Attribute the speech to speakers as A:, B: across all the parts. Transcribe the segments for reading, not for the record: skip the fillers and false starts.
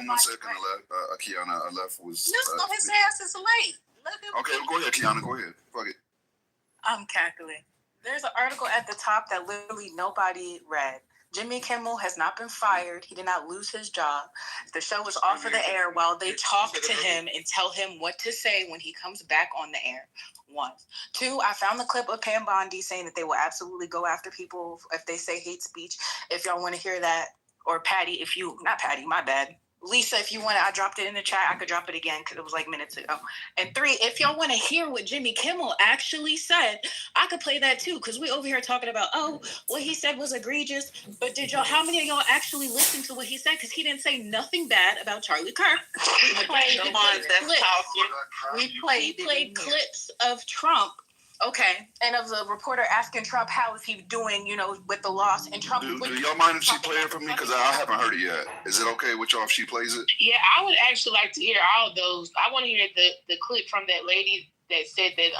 A: 1 second, Kiana. Left was.
B: No, his ass is late.
A: Okay, go ahead, Kiana. Go ahead. Fuck it.
C: I'm cackling. There's an article at the top that literally nobody read. Jimmy Kimmel has not been fired. He did not lose his job. The show was off of the air while they talk to him and tell him what to say when he comes back on the air. 1. 2, I found the clip of Pam Bondi saying that they will absolutely go after people if they say hate speech. If y'all want to hear that, or Patty, not Patty, my bad. Lisa, if you want it, I dropped it in the chat. I could drop it again because it was like minutes ago. And 3, if y'all want to hear what Jimmy Kimmel actually said, I could play that too, because we over here talking about, what he said was egregious. But how many of y'all actually listened to what he said? Because he didn't say nothing bad about Charlie Kirk.
B: We played the ones that's talking.
C: We played clips of Trump. Okay, and of the reporter asking Trump how is he doing, with the loss, and Trump.
A: Do y'all mind if she play it for me? Because I haven't heard it yet. Is it okay with y'all if she plays it?
B: Yeah, I would actually like to hear all of those. I want to hear the clip from that lady that said that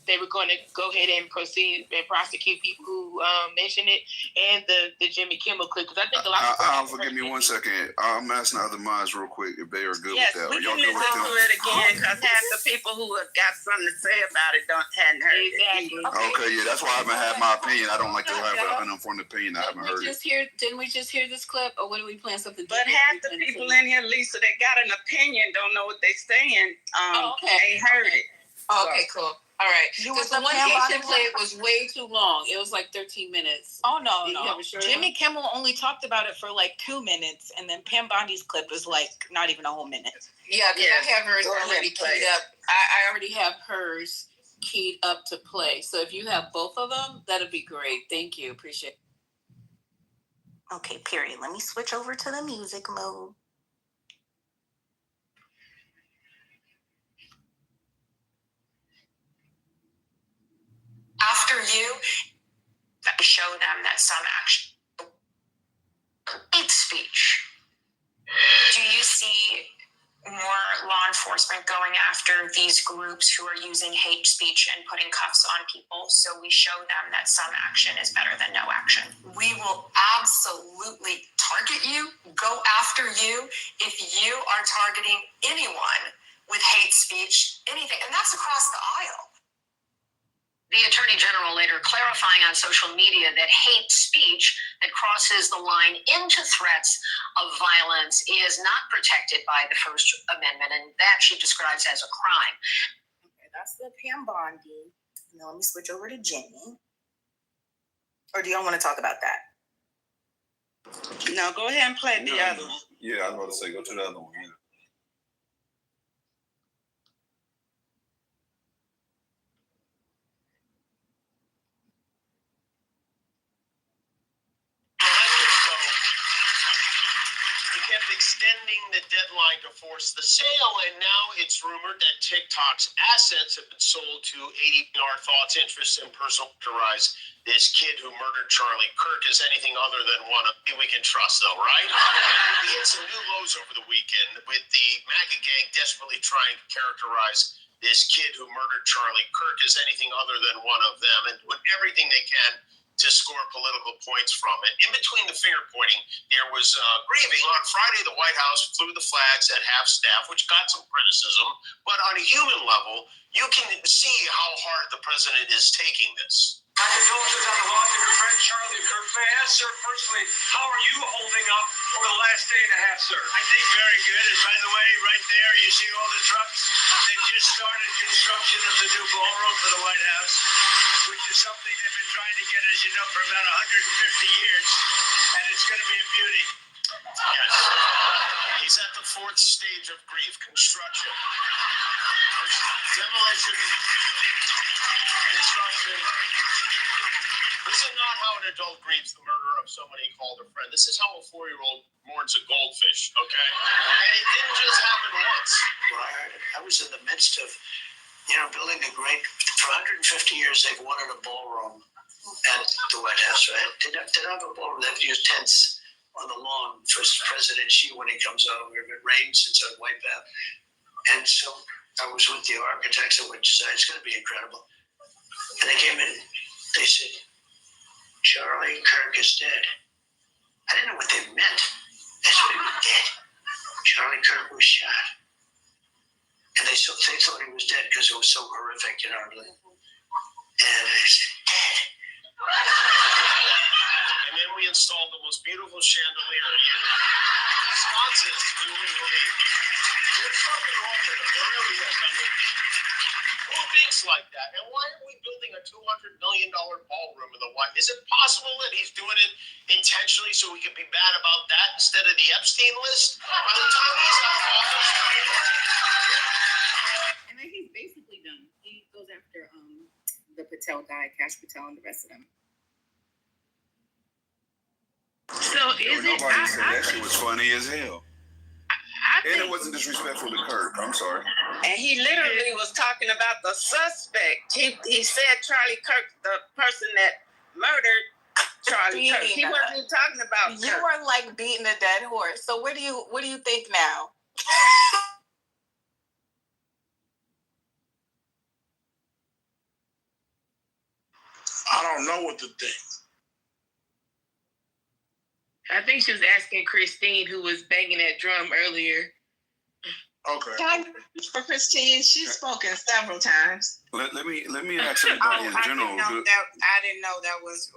B: they were going to go ahead and proceed and prosecute people who mentioned it, and the Jimmy Kimmel clip, because I think a lot of
A: forgive me 1 second. I'm asking other minds real quick if they are good with that.
D: We can listen to it again, because half the people who have got something to say about it hadn't heard it.
A: Okay, yeah, that's why I haven't had my opinion. I don't like to have an uninformed opinion. I haven't heard it.
C: Didn't we just hear this clip, or what are we playing something?
D: But half the people in here, Lisa, that got an opinion don't know what they're saying. Ain't heard it.
C: Okay, cool. All right.
B: Because the one Haitian played was way too long. It was like 13 minutes.
C: Oh, no. Jimmy Kimmel only talked about it for like 2 minutes, and then Pam Bondi's clip was like not even a whole minute.
B: Yeah, because I have hers already keyed up. I already have hers keyed up to play. So if you have both of them, that'd be great. Thank you. Appreciate it.
C: Okay, period. Let me switch over to the music mode.
E: After you, that show them that some action hate speech. Do you see more law enforcement going after these groups who are using hate speech and putting cuffs on people, so we show them that some action is better than no action? We will absolutely target you, go after you, if you are targeting anyone with hate speech, anything, and that's across the aisle. The Attorney General later clarifying on social media that hate speech that crosses the line into threats of violence is not protected by the First Amendment, and that she describes as a crime.
C: Okay, that's the Pam Bondi. Now let me switch over to Jimmy. Or do y'all want to talk about that?
D: No, go ahead and play the other one.
A: Yeah, I was about to say, go to the other one. Yeah.
F: Extending the deadline to force the sale, and now it's rumored that TikTok's assets have been sold to 80. Our thoughts, interests, and personal characterize this kid who murdered Charlie Kirk as anything other than one of we can trust, though, right? We hit some new lows over the weekend with the MAGA gang desperately trying to characterize this kid who murdered Charlie Kirk as anything other than one of them, and doing everything they can to score political points from it. In between the finger pointing, there was grieving. On Friday, the White House flew the flags at half-staff, which got some criticism. But on a human level, you can see how hard the president is taking this.
G: My condolences on the loss of your friend Charlie Kirk. May I ask, sir, personally, how are you holding up for the last day and a half, sir?
F: I think very good. And by the way, right there, you see all the trucks? They just started construction of the new ballroom for the White House, which is something they've been trying to get, as you know, for about 150 years. And it's going to be a beauty. Yes. He's at the 4th stage of grief, construction. Demolition, construction. This is not how an adult grieves the murder of someone he called a friend. This is how a 4-year-old mourns a goldfish, okay? And it didn't just happen once.
H: Well, I was in the midst of, building a great, for 150 years, they've wanted a ballroom at the White House, right? They don't have a ballroom. They've used tents on the lawn for President Xi when he comes over. If it rains, it's a white bath. And so I was with the architects that would design. It's going to be incredible. And they came in, they said, Charlie Kirk is dead. I didn't know what they meant. They said he was dead. Charlie Kirk was shot. And they thought he was dead because it was so horrific, you know. And they said, dead.
F: And then we installed the most beautiful chandelier. Wisconsin, you wouldn't believe. There's something wrong with it. There really is. I mean, who thinks like that? And why are we building a $200 million ballroom in the White? Is it possible that he's doing it intentionally so we can be bad about that instead of the Epstein list? By the time he's out of office,
I: and then he's basically done. He goes after the Patel guy, Cash Patel, and the rest of them.
B: So is it?
A: Nobody said that shit was funny as hell.
B: I
A: And it wasn't disrespectful to Kirk. I'm sorry.
D: And he literally was talking about the suspect. He said Charlie Kirk, the person that murdered Charlie Kirk. He wasn't even talking about
C: You
D: Kirk.
C: were like beating a dead horse. So what do you think now?
J: I don't know what to think.
B: I think she was asking Christine, who was banging that drum earlier.
J: Okay.
D: Can I for Christine? She's spoken several times.
A: Let me ask everybody in general.
K: I didn't know that was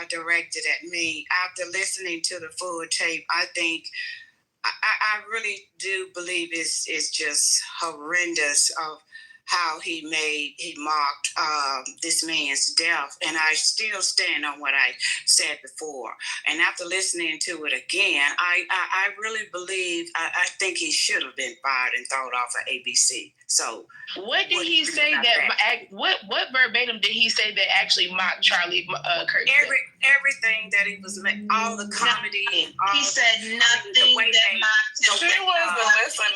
K: directed at me. After listening to the full tape, I think I really do believe it's just horrendous of how he mocked this man's death, and I still stand on what I said before. And after listening to it again, I really believe I think he should have been fired and thrown off of ABC. So,
B: what did he say that? What verbatim did he say that actually mocked Charlie Kirk?
K: Everything that he was, all the comedy.
D: He said nothing that mocked him.
C: She wasn't listening.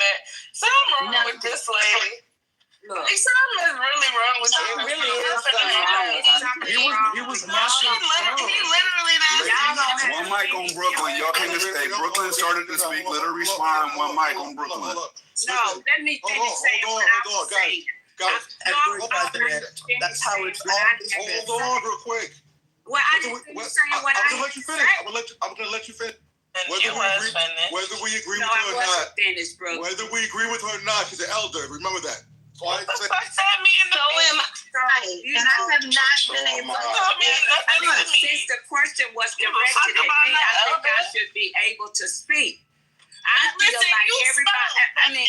C: Something wrong with this lady.
K: Look,
C: Something is really wrong with you.
K: It really is something wrong.
J: He was mocking Trump.
C: He literally
A: One mic on Brooklyn. Y'all can't just say Brooklyn started to speak. Let her respond. One mic on Brooklyn.
K: No, let me finish saying what I was saying.
J: That's how it's always. Hold on real quick.
K: Well, I didn't finish saying what I
J: I'm gonna let you finish. I'm gonna let you finish. Whether we agree with her or not,
K: finished, bro.
J: whether we agree with her or not, she's an elder. Remember that.
C: What the fuck that mean to me?
D: And I have not been able to.
K: Since the question was directed at me, I think I should be able to speak. I feel like everybody.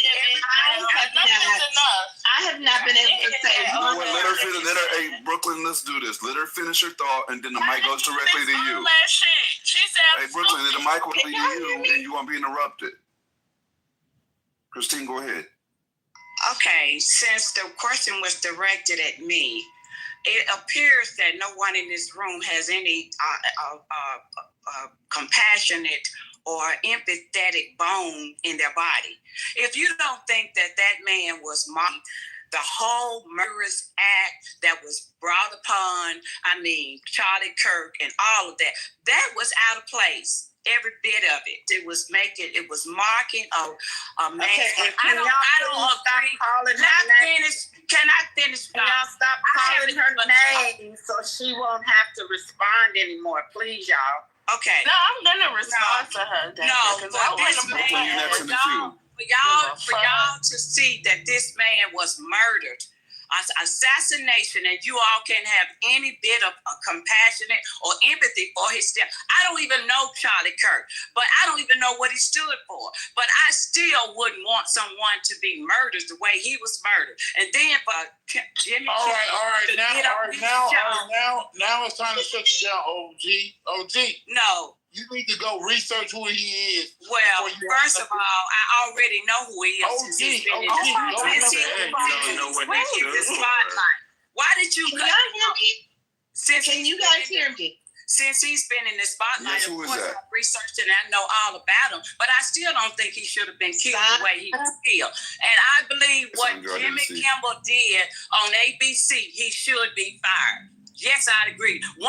D: I have not been able to say
A: You know
D: one
A: what? Let her. Hey, Brooklyn, let's do this. Let her finish her thought, and then the mic goes directly to you.
C: She said,
A: Hey, Brooklyn, then the mic will be to you, and you won't be interrupted. Christine, go ahead.
K: Okay, since the question was directed at me, it appears that no one in this room has any compassionate or empathetic bone in their body. If you don't think that man was mocked, the whole murderous act that was brought upon, Charlie Kirk and all of that was out of place. Every bit of it. It was marking a man.
D: Okay,
K: I don't agree. Can I finish?
D: Can y'all stop calling her name so she won't have to respond anymore, please, y'all?
K: Okay.
C: no, I'm gonna respond to her.
K: No, but this
A: Brooklyn, you're next in the queue.
K: for y'all to see that this man was murdered, assassination, and you all can have any bit of compassionate or empathy for his death. I don't even know Charlie Kirk, but I don't even know what he stood for. But I still wouldn't want someone to be murdered the way he was murdered. And then for Jimmy.
J: All right. Now it's time to shut you down, OG.
K: No.
J: You need to go research who he is.
K: Well, first of all, I already know who he is. Since he's been in the spotlight. Why did you cut him?
D: Can you guys hear me?
K: Since he's been in the spotlight,
A: Yes,
K: of
A: who is
K: course
A: that?
K: I've researched it and I know all about him. But I still don't think he should have been killed the way he was killed. And I believe what Jimmy Kimmel did on ABC, he should be fired. Yes, I agree. 100%.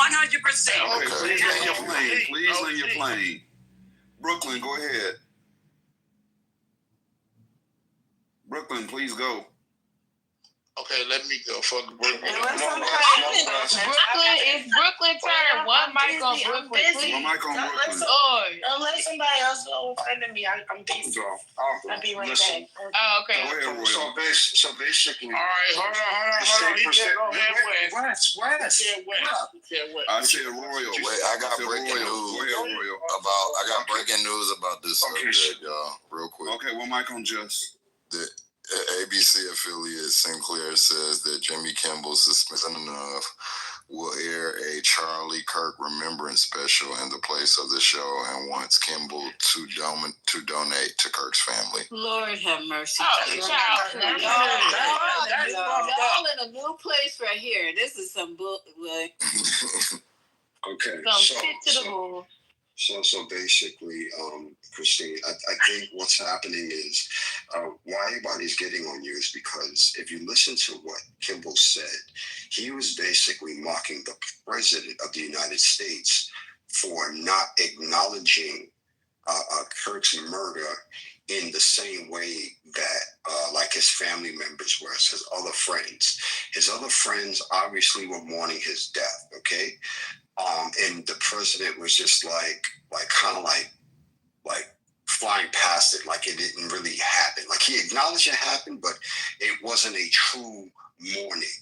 A: Okay, please land your plane. Please land your plane. Brooklyn, go ahead. Brooklyn, please go.
J: Okay, let me go. Fuck Brooklyn.
B: Is Brooklyn turn? One mic on Brooklyn, please.
A: One mic on Brooklyn.
D: Don't let somebody else go in front of me. I'm busy. I'll be right back.
B: Oh, okay.
A: Go ahead, Roy.
J: So basically.
F: All right, hold on. He said, go ahead, West.
A: I said Royal.
L: Wait, I got breaking news about this subject, y'all, real quick.
A: Okay, one mic on Just.
L: The ABC affiliate Sinclair says that Jimmy Kimmel Suspension Enough will air a Charlie Kirk remembrance special in the place of the show and wants Kimball to donate to Kirk's family.
C: Lord have mercy.
B: Y'all
C: in a new place right here. This is some bull.
J: Okay. So basically, Christine, I think what's happening is why everybody's getting on you is because if you listen to what Kimball said, he was basically mocking the president of the United States for not acknowledging Kirk's murder in the same way that like his family members were, his other friends. His other friends obviously were mourning his death, okay? And the president was just like flying past it, like it didn't really happen. Like he acknowledged it happened, but it wasn't a true mourning.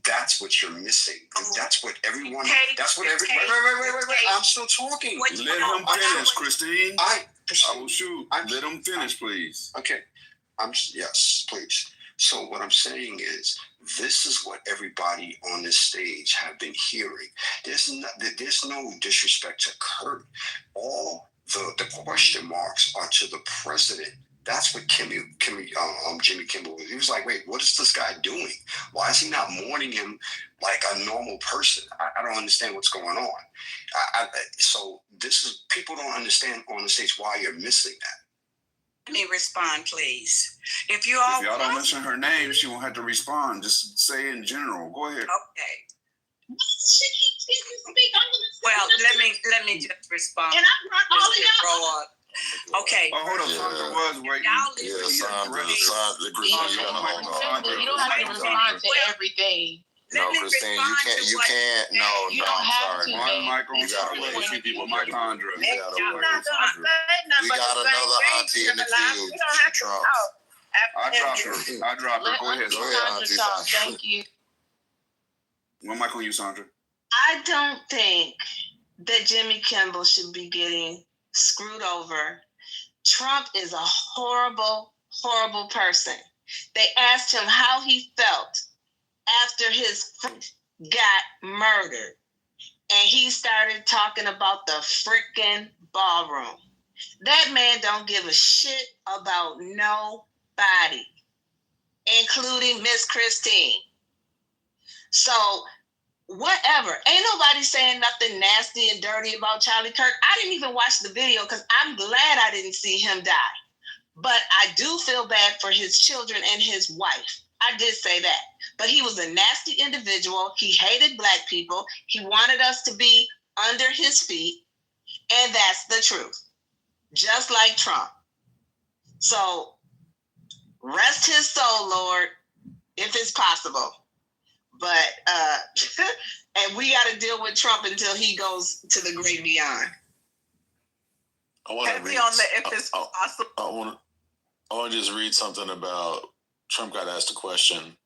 J: That's what you're missing. And that's what everyone. That's what every. Wait. I'm still talking.
A: Let him finish, Christine. I will shoot. Let him finish, please.
J: Okay. Yes, please. So what I'm saying is, this is what everybody on this stage have been hearing. There's no disrespect to Kurt. All the question marks are to the president. That's what Jimmy Kimmel was. He was like, wait, what is this guy doing? Why is he not mourning him like a normal person? I don't understand what's going on. So this is, people don't understand on the stage why you're missing that.
K: Let me respond, please. If y'all
A: don't mention her name, she won't have to respond. Just say in general. Go ahead.
K: Okay. Well, let me just respond.
D: And I brought all of y'all.
K: Okay.
A: Oh, hold on. Sandra was waiting.
B: You don't have to respond to everything.
L: No, Christine, you can't. No, I'm sorry.
A: One mic on
L: you gotta wait.
A: two people, Mike Andre.
L: We got another auntie in the queue. Trump.
A: I dropped her. Go ahead,
L: Auntie Sandra.
B: Thank you.
A: One mic on you, Sandra.
M: I don't think that Jimmy Kimmel should be getting screwed over. Trump is a horrible, horrible person. They asked him how he felt after his friend got murdered. And he started talking about the freaking ballroom. That man don't give a shit about nobody, including Miss Christine. So whatever. Ain't nobody saying nothing nasty and dirty about Charlie Kirk. I didn't even watch the video because I'm glad I didn't see him die. But I do feel bad for his children and his wife. I did say that. But he was a nasty individual. He hated Black people. He wanted us to be under his feet. And that's the truth. Just like Trump. So rest his soul, Lord, if it's possible. But and we got to deal with Trump until he goes to the great beyond.
N: I want to read.
C: If it's possible.
N: I want to just read something about Trump got asked a question.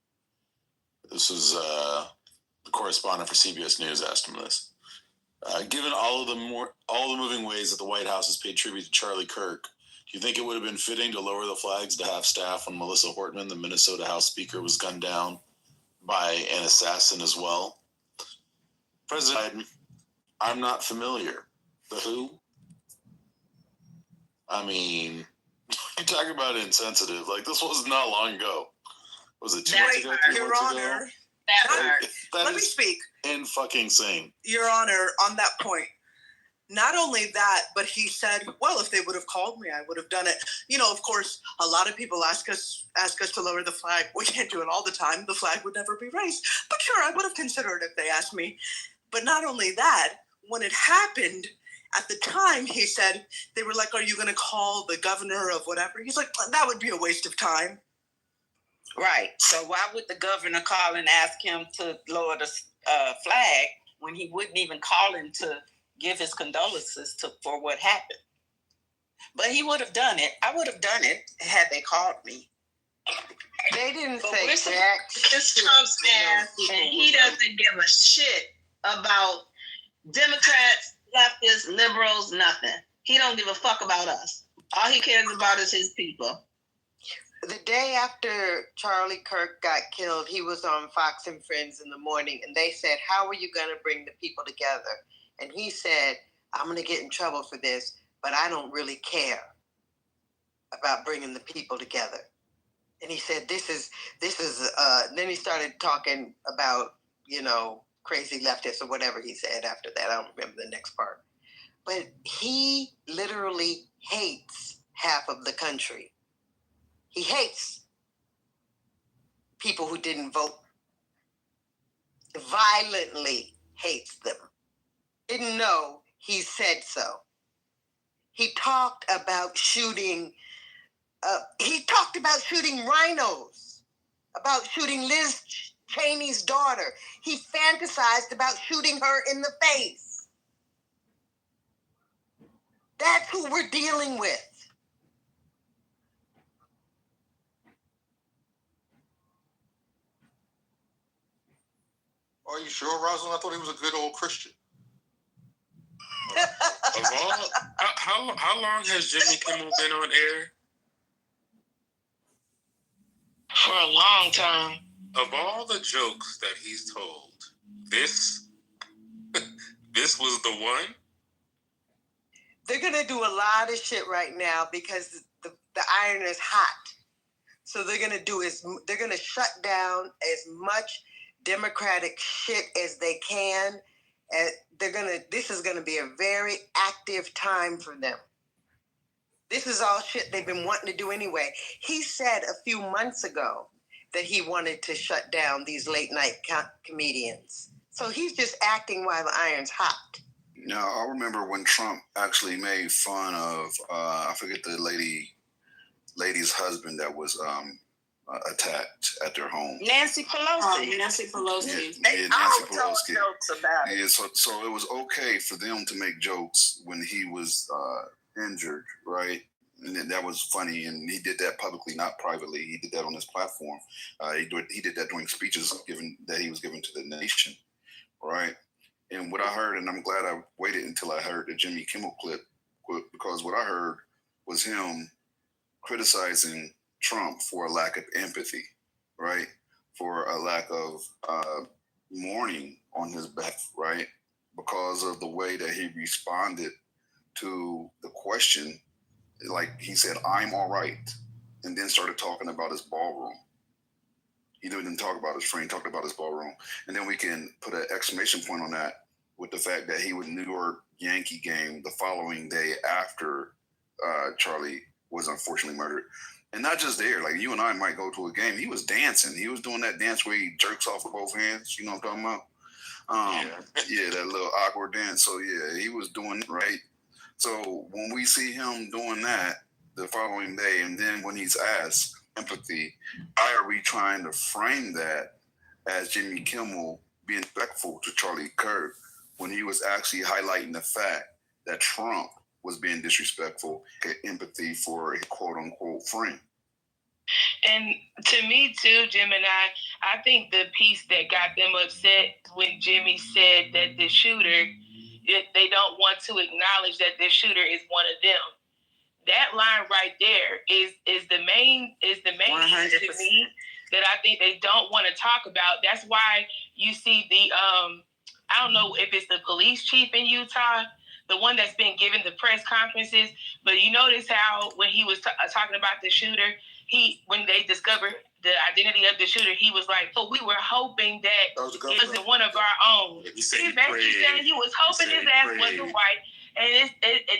N: This is the correspondent for CBS News asked him this. Given all the moving ways that the White House has paid tribute to Charlie Kirk, do you think it would have been fitting to lower the flags to half-staff when Melissa Hortman, the Minnesota House Speaker, was gunned down by an assassin as well? President Biden, I'm not familiar. The who? I mean, you talk about insensitive. Like, this was not long ago. Was it 2 months ago?
C: Your Honor. Let me speak.
N: Fucking sane.
C: Your Honor, on that point, not only that, but he said, well, if they would have called me, I would have done it. You know, of course, a lot of people ask us to lower the flag. We can't do it all the time. The flag would never be raised. But sure, I would have considered it if they asked me. But not only that, when it happened, at the time, he said, they were like, are you going to call the governor of whatever? He's like, that would be a waste of time.
D: Right. So why would the governor call and ask him to lower the flag when he wouldn't even call him to give his condolences for what happened? But he would have done it. I would have done it had they called me.
M: They didn't
D: But
M: say
D: we're
M: that. It's Trump's ass, and he doesn't give a shit about Democrats, leftists, liberals, nothing. He don't give a fuck about us. All he cares about is his people. The day after Charlie Kirk got killed, he was on Fox and Friends in the morning, and they said, how are you going to bring the people together? And he said, I'm going to get in trouble for this, but I don't really care about bringing the people together. And he said, this is, then he started talking about, crazy leftists or whatever he said after that. I don't remember the next part. But he literally hates half of the country. He hates people who didn't vote. Violently hates them. Didn't know he said so. He talked about shooting rhinos, about shooting Liz Cheney's daughter. He fantasized about shooting her in the face. That's who we're dealing with.
O: Are you sure, Rosalind? I thought he was a good old Christian.
P: How long has Jimmy Kimmel been on air?
B: For a long time.
P: Of all the jokes that he's told, this was the one?
M: They're going to do a lot of shit right now because the iron is hot. So they're going to shut down as much Democratic shit as they can. And this is going to be a very active time for them. This is all shit they've been wanting to do anyway. He said a few months ago that he wanted to shut down these late night comedians. So he's just acting while the iron's hot.
A: Now, I remember when Trump actually made fun of, I forget the lady's husband that was attacked at their home.
D: Nancy Pelosi.
B: Nancy Pelosi.
A: Yeah, Nancy Pelosi.
D: Jokes about it.
A: Yeah, so it was okay for them to make jokes when he was injured, right? And that was funny, and he did that publicly, not privately. He did that on his platform. He did that during speeches that he was giving to the nation, right? And what I heard, and I'm glad I waited until I heard the Jimmy Kimmel clip, because what I heard was him criticizing Trump for a lack of empathy, right? For a lack of mourning on his behalf, right? Because of the way that he responded to the question. Like he said, I'm all right. And then started talking about his ballroom. He didn't talk about his friend, talked about his ballroom. And then we can put an exclamation point on that with the fact that he was New York Yankee game the following day after Charlie was unfortunately murdered. And not just there, like you and I might go to a game. He was dancing. He was doing that dance where he jerks off with both hands. You know what I'm talking about? Yeah, that little awkward dance. So yeah, he was doing it right. So when we see him doing that the following day, and then when he's asked empathy, why are we trying to frame that as Jimmy Kimmel being respectful to Charlie Kirk when he was actually highlighting the fact that Trump was being disrespectful, get empathy for a quote-unquote friend?
B: And to me too, Jim and I think the piece that got them upset when Jimmy said that the shooter, they don't want to acknowledge that the shooter is one of them. That line right there is the main piece to me that I think they don't want to talk about. That's why you see the I don't know if it's the police chief in Utah, the one that's been giving the press conferences, but you notice how when he was talking about the shooter, when they discovered the identity of the shooter, he was like, "Oh, we were hoping that it wasn't one of our own." He basically saying he was hoping his ass wasn't white. And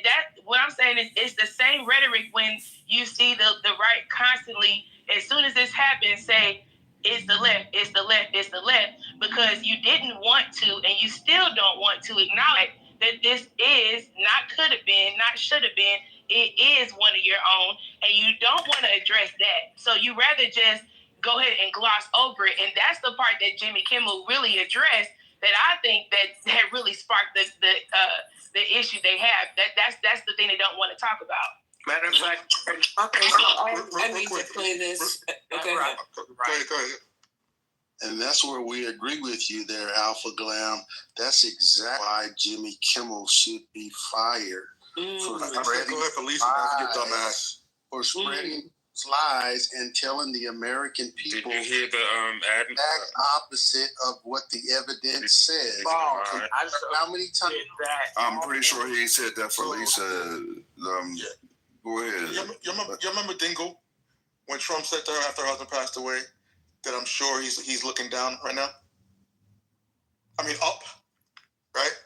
B: that what I'm saying is it's the same rhetoric when you see the right constantly, as soon as this happens, say it's the left, it's the left, it's the left, because you didn't want to, and you still don't want to acknowledge that this is not could have been, not should have been. It is one of your own, and you don't want to address that. So you rather just go ahead and gloss over it. And that's the part that Jimmy Kimmel really addressed that I think that had really sparked the issue they have. That's the thing they don't want to talk about.
Q: Matter of fact,
C: Okay, so I need to play this. Go ahead.
O: Go ahead.
R: And that's where we agree with you there, Alpha Glam. That's exactly why Jimmy Kimmel should be fired for spreading
O: Go ahead, Felicia. Don't forget dumbass.
R: For spreading lies and telling the American people
P: Did you hear the ad?
R: exact opposite of what the evidence says. How many times?
A: I'm pretty sure he said that for Lisa. Go ahead.
O: You remember Dingle when Trump said to her after her husband passed away that I'm sure he's looking down right now? I mean, up, right?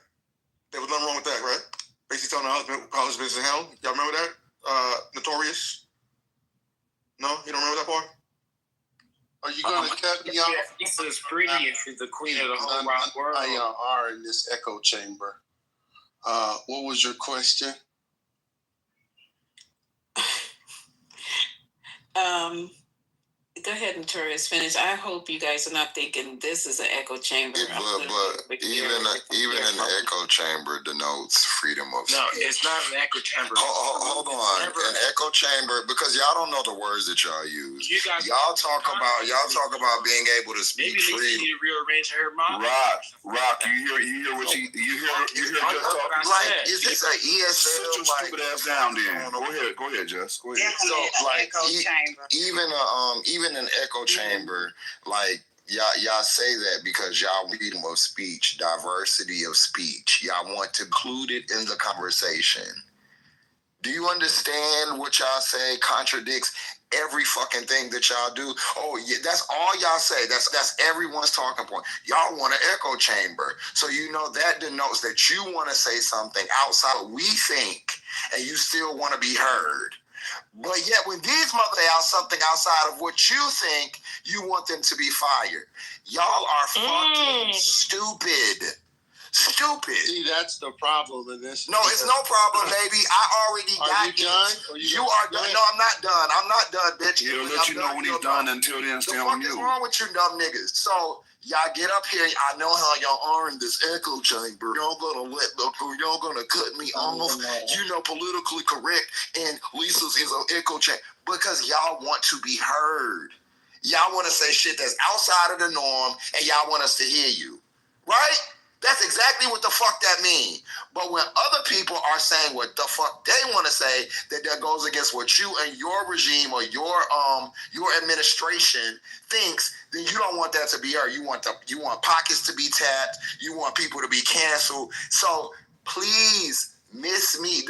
O: There was nothing wrong with that, right? Basically telling her husband's in hell. Y'all remember that? Notorious? No? You don't remember that part?
R: Are you going to cut me off?
Q: Lisa's pretty and she's the queen of the whole wide world.
R: I are in this echo chamber. What was your question?
C: Go ahead, Notorious, finish. I hope you guys are not thinking this is an echo chamber.
L: But even an echo chamber denotes freedom of speech.
Q: No, it's not an echo chamber.
L: Hold on, an echo chamber, because y'all don't know the words that y'all use. Y'all talk about being able to speak
Q: maybe
L: freely.
Q: Lisa need to rearrange her mind.
A: Rock, you hear what you hear just talking?
L: Like, is this an ESL?
A: Sit your stupid ass down then. Go ahead, Jess. Go ahead.
K: Definitely
L: So, like,
K: echo chamber.
L: Even an echo chamber, like y'all say that because y'all freedom of speech, diversity of speech. Y'all want to include it in the conversation. Do you understand what y'all say contradicts every fucking thing that y'all do? Oh yeah, that's all y'all say. That's everyone's talking point. Y'all want an echo chamber. So you know that denotes that you want to say something outside of what we think, and you still want to be heard. But yet when these mothers say out something outside of what you think, you want them to be fired. Y'all are fucking stupid. Stupid.
R: See, that's the problem in this.
L: No, it's no problem, baby. I already got
R: you done?
L: You are done. No, I'm not done. I'm not done, bitch.
A: He'll let you know when he's done. Until then, stay on mute.
L: What's wrong with you dumb niggas? So y'all get up here. I know how y'all are in this echo chamber. Y'all gonna cut me off. You know, politically correct. And Lisa's is an echo chamber because y'all want to be heard. Y'all want to say shit that's outside of the norm, and y'all want us to hear you, right? That's exactly what the fuck that means. But when other people are saying what the fuck they want to say, that goes against what you and your regime or your administration thinks, then you don't want that to be heard. You want pockets to be tapped. You want people to be canceled. So please miss me.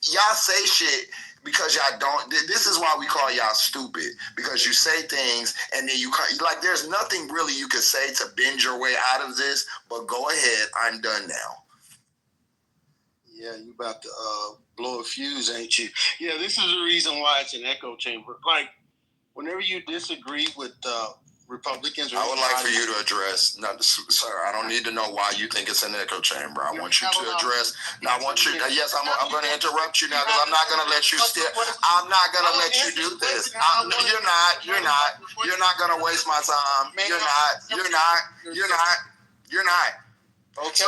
L: Y'all say shit because y'all don't. This is why we call y'all stupid, because you say things and then like there's nothing really you can say to bend your way out of this, but go ahead, I'm done now.
R: Yeah, you about to blow a fuse, ain't you? Yeah, this is the reason why it's an echo chamber. Like, whenever you disagree with Republicans,
L: I would like for you to address, sir, I don't need to know why you think it's an echo chamber. I want you to address, yes, I'm going to interrupt you now because I'm not going to let you I'm not going to let you do this. You're not going to waste my time. You're not. Okay.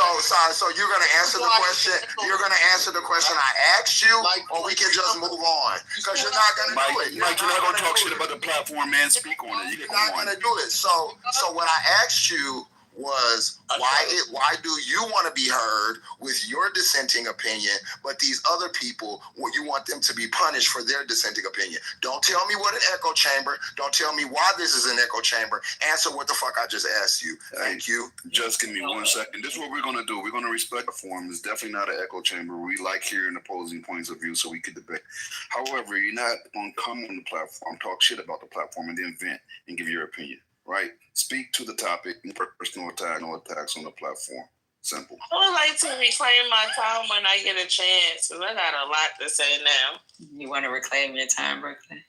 L: So you're going to answer the question. You're going to answer the question I asked you, or we can just move on because you're not going to do it.
A: Mike, you're not going to talk shit about the platform and speak on it.
L: You're not going to do it. So what I asked you was why do you want to be heard with your dissenting opinion, but these other people, you want them to be punished for their dissenting opinion? Don't tell me what an echo chamber. Don't tell me why this is an echo chamber. Answer what the fuck I just asked you. Thank you.
A: Just give me 1 second. This is what we're going to do. We're going to respect the forum. It's definitely not an echo chamber. We like hearing opposing points of view so we can debate. However, you're not going to come on the platform, talk shit about the platform, and then vent and give your opinion. Right? Speak to the topic, personal attack, no attacks on the platform. Simple.
M: I would like to reclaim my time when I get a chance, because I got a lot to say now.
E: You want to reclaim your time, Brooklyn?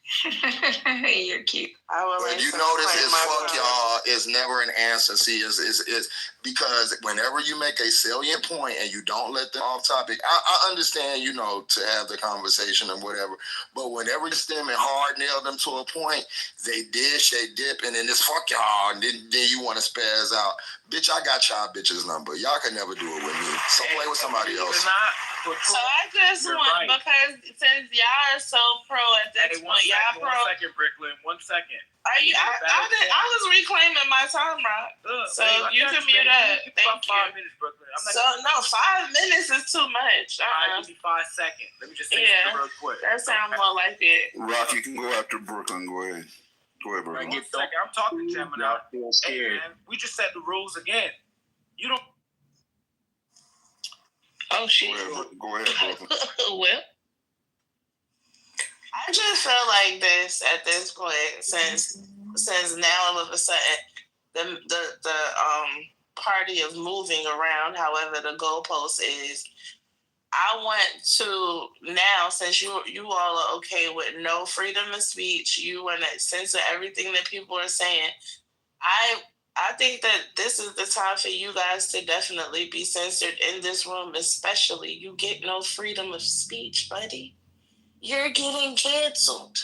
E: You're cute.
M: I would
L: But
M: like
L: you
M: to
L: notice
M: reclaim
L: is
M: my
L: fuck
M: time.
L: y'all is never an answer. See, is because whenever you make a salient point and you don't let them off topic, I understand, you know, to have the conversation and whatever. But whenever you stem and hard nail them to a point, they dish, they dip, and then this fuck y'all, and then you want to spaz out. Bitch, I got y'all bitches number. Y'all can never do it with me. So play with somebody else.
M: So I just want, because since y'all are so pro at this point, y'all pro.
Q: 1 second, Brooklyn. 1 second.
M: I was reclaiming my time, right? So you can mute up. Thank you.
Q: 5 minutes, Brooklyn.
M: So no, 5 minutes is too much.
Q: Give me 5 seconds. Let me just say something real quick.
M: That sounds more like it.
A: Rocky can go after Brooklyn. Go ahead. Go ahead, Brooklyn.
Q: 1 second. I'm talking to Gemini. Hey, man, we just set the rules again. You don't.
M: Oh shit.
A: Go ahead, Brooklyn.
M: Well, I just feel like this at this point, since now all of a sudden the party is moving around, however the goalpost is. I want to now, since you all are okay with no freedom of speech, you want to censor everything that people are saying. I think that this is the time for you guys to definitely be censored in this room, especially. You get no freedom of speech, buddy. You're getting canceled.